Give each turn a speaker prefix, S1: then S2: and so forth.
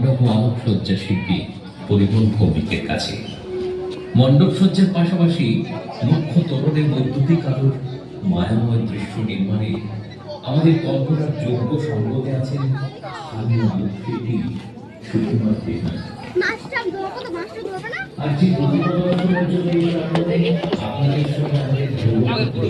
S1: মণ্ডপ ও আলোকসজ্জা শিল্পী পরিমল ভৌমিকের কাছে। মণ্ডপ সজ্জার পাশাপাশি মুখ্য তরুণে বৈদ্যুতিক আলোর মায়াময় দৃশ্য নির্মাণে আমাদের কল্পনার যোগ্য সঙ্গতে আছেন স্থানীয় আলোকশিল্পী সুকুমার দেনা। আর যে প্রতিভার জন্য আপনাদের সঙ্গে আমাদের যোগাযোগ